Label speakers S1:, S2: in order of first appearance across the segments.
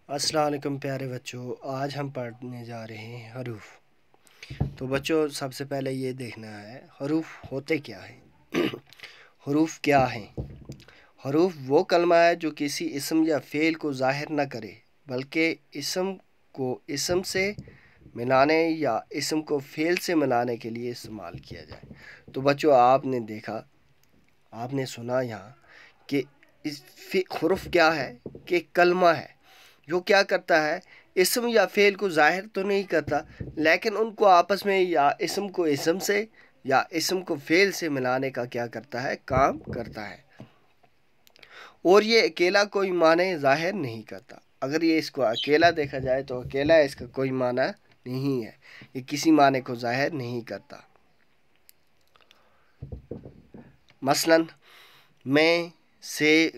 S1: السلام علیکم پیارے بچوں، آج ہم پڑھنے جا رہے ہیں حروف۔ تو بچوں سب سے پہلے یہ دیکھنا ہے حروف ہوتے کیا ہیں۔ حروف کیا ہیں؟ حروف وہ کلمہ ہے جو کسی اسم یا فعل کو ظاہر نہ کرے بلکہ اسم کو اسم سے ملانے یا اسم کو فعل سے ملانے کے لیے استعمال کیا جائے۔ تو بچوں آپ نے دیکھا، آپ نے سنا یہاں کہ حروف کیا ہے کہ کلمہ ہے جو کیا کرتا ہے، اسم یا فعل کو ظاہر تو نہیں کرتا لیکن ان کو آپس میں یا اسم کو اسم سے یا اسم کو فعل سے ملانے کا کیا کرتا ہے، کام کرتا ہے، اور یہ اکیلا کوئی معنی ظاہر نہیں کرتا۔ اگر یہ اس کو اکیلا دیکھا جائے تو اکیلا اس کا کوئی معنی نہیں ہے، یہ کسی معنی کو ظاہر نہیں کرتا۔ مثلا میں، سے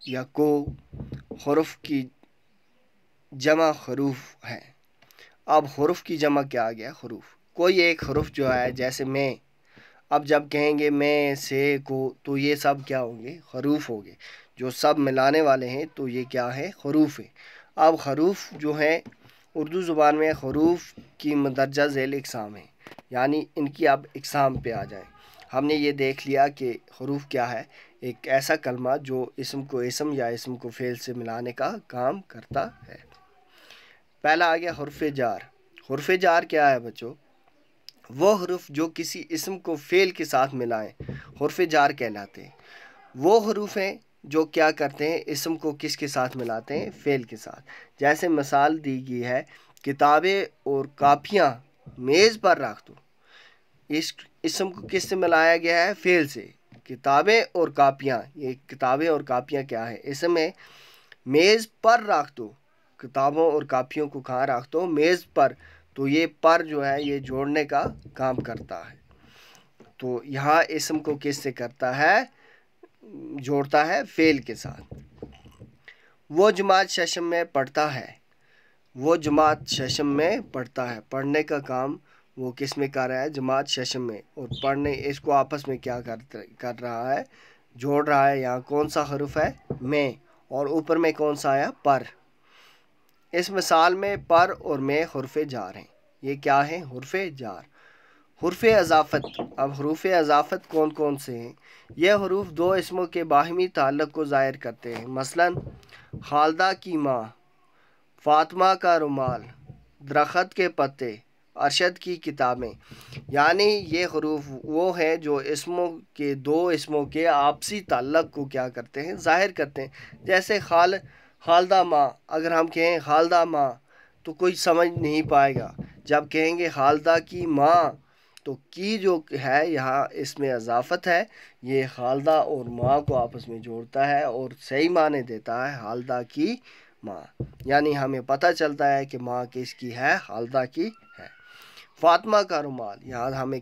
S1: یا کو حروف کی جمع حروف ہیں۔ اب حروف کی جمع کیا آ گیا؟ حروف کوئی ایک حرف جو ہے، جیسے میں، اب جب کہیں گے میں، سے، کو، تو یہ سب کیا ہوں گے؟ حروف ہوں گے، جو سب ملانے والے ہیں، تو یہ کیا ہے؟ حروف ہیں۔ اب حروف جو ہیں اردو زبان میں حروف کی مندرجہ ذیل اقسام ہیں، یعنی ان کی اب اقسام پہ آ جائیں۔ ہم نے یہ دیکھ لیا کہ حروف کیا ہے، ایک ایسا کلمہ جو اسم کو اسم یا اسم کو فعل سے ملانے کا کام کرتا ہے۔ پہلا آ گیا حرف جار۔ حرف جار کیا ہے بچوں؟ وہ حروف جو کسی اسم کو فعل کے ساتھ ملائیں حرف جار کہلاتے ہیں۔ وہ حروف ہیں جو کیا کرتے ہیں، اسم کو کس کے ساتھ ملاتے ہیں؟ فعل کے ساتھ۔ جیسے مثال دی گئی ہے، کتابیں اور کاپیاں میز پر رکھ دو۔ اس اسم کو کس سے ملایا گیا ہے؟ فعل سے۔ کتابیں اور کاپیاں، یہ کتابیں اور کاپیاں کیا ہے؟ اسم ہے۔ میز پر رکھ دو، کتابوں اور کاپیوں کو کہاں رکھ دو؟ میز پر۔ تو یہ پر جو ہے یہ جوڑنے کا کام کرتا ہے۔ تو یہاں اسم کو کس سے کرتا ہے؟ جوڑتا ہے فعل کے ساتھ۔ وہ جماعت ششم میں پڑھتا ہے۔ وہ جماعت ششم میں پڑھتا ہے، پڑھنے کا کام وہ کس میں کر رہا ہے؟ جماعت ششم میں۔ اور پڑھنے، اس کو آپس میں کیا کر رہا ہے؟ جوڑ رہا ہے۔ یہاں کون سا حرف ہے؟ میں، اور اوپر میں کون سا آیا؟ پر۔ اس مثال میں پر اور میں حرف جار ہیں۔ یہ کیا ہیں؟ حرف جار۔ حرف اضافت۔ اب حروف اضافت کون کون سے ہیں؟ یہ حروف دو اسموں کے باہمی تعلق کو ظاہر کرتے ہیں۔ مثلا خالدہ کی ماں، فاطمہ کا رومال، درخت کے پتے، ارشد کی کتابیں۔ یعنی یہ حروف وہ ہیں جو دو اسموں کے آپسی تعلق کو کیا کرتے ہیں؟ ظاہر کرتے ہیں۔ جیسے خالدہ ماں، اگر ہم کہیں خالدہ ماں تو کوئی سمجھ نہیں پائے گا۔ جب کہیں گے خالدہ کی ماں تو کی جو ہے یہاں اس میں اضافت ہے، یہ خالدہ اور ماں کو آپس میں جوڑتا ہے اور صحیح معنی دیتا ہے خالدہ کی ماں۔ یعنی ہمیں پتہ چلتا ہے کہ ماں کس کی ہے؟ خالدہ کی ہے۔ فاطمہ کا رومال، یہاں ہمیں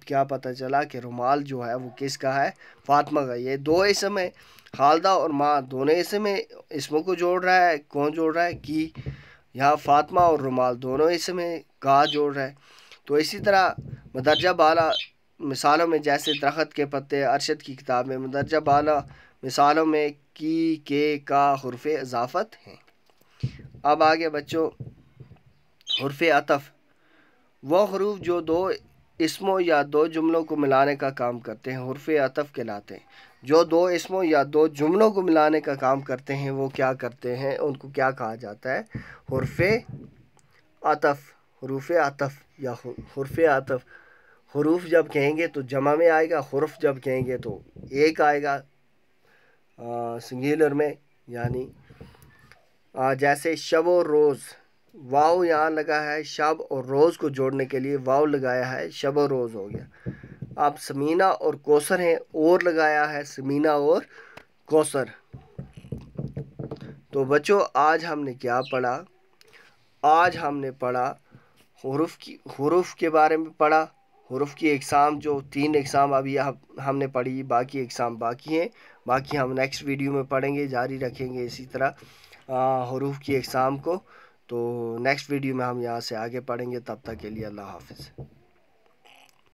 S1: کیا پتہ چلا کہ رومال جو ہے وہ کس کا ہے؟ فاطمہ کا۔ یہ دو اسم ہے، خالدہ اور ماں دونوں اسموں کو جوڑ رہا ہے۔ کون جوڑ رہا ہے؟ کی۔ یہاں فاطمہ اور رومال دونوں اسم ہے، کا جوڑ رہا ہے۔ تو اسی طرح مدرجہ بالا مثالوں میں جیسے درخت کے پتے، ارشد کی کتابیں، مدرجہ بالا مثالوں میں کی، کے، کا حرف اضافت ہیں۔ اب آگے بچوں حرف عطف۔ وہ حروف جو دو اسموں یا دو جملوں کو ملانے کا کام کرتے ہیں حرف عطف کہلاتے ہیں۔ جو دو اسموں یا دو جملوں کو ملانے کا کام کرتے ہیں وہ کیا کرتے ہیں؟ ان کو کیا کہا جاتا ہے؟ حرف عطف۔ حروف عطف یا حرف عطف۔ حروف جب کہیں گے تو جمع میں آئے گا، حرف جب کہیں گے تو ایک آئے گا سنگولر میں، یعنی جیسے شب و روز، واو یہاں لگا ہے، شب اور روز کو جوڑنے کے لیے واو لگایا ہے، شب و روز ہو گیا۔ اب سمینہ اور کوثر ہیں، اور لگایا ہے، سمینہ اور کوثر۔ تو بچوں آج ہم نے کیا پڑھا؟ آج ہم نے پڑھا حروف کے بارے میں پڑھا، حروف کی اقسام، جو 3 اقسام ابھی ہم نے پڑھی، باقی اقسام باقی ہیں، باقی ہم نیکسٹ ویڈیو میں پڑھیں گے، جاری رکھیں گے اسی طرح حروف کی اقسام کو۔ تو نیکسٹ ویڈیو میں ہم یہاں سے آگے پڑھیں گے، تب تک کے لیے اللہ حافظ۔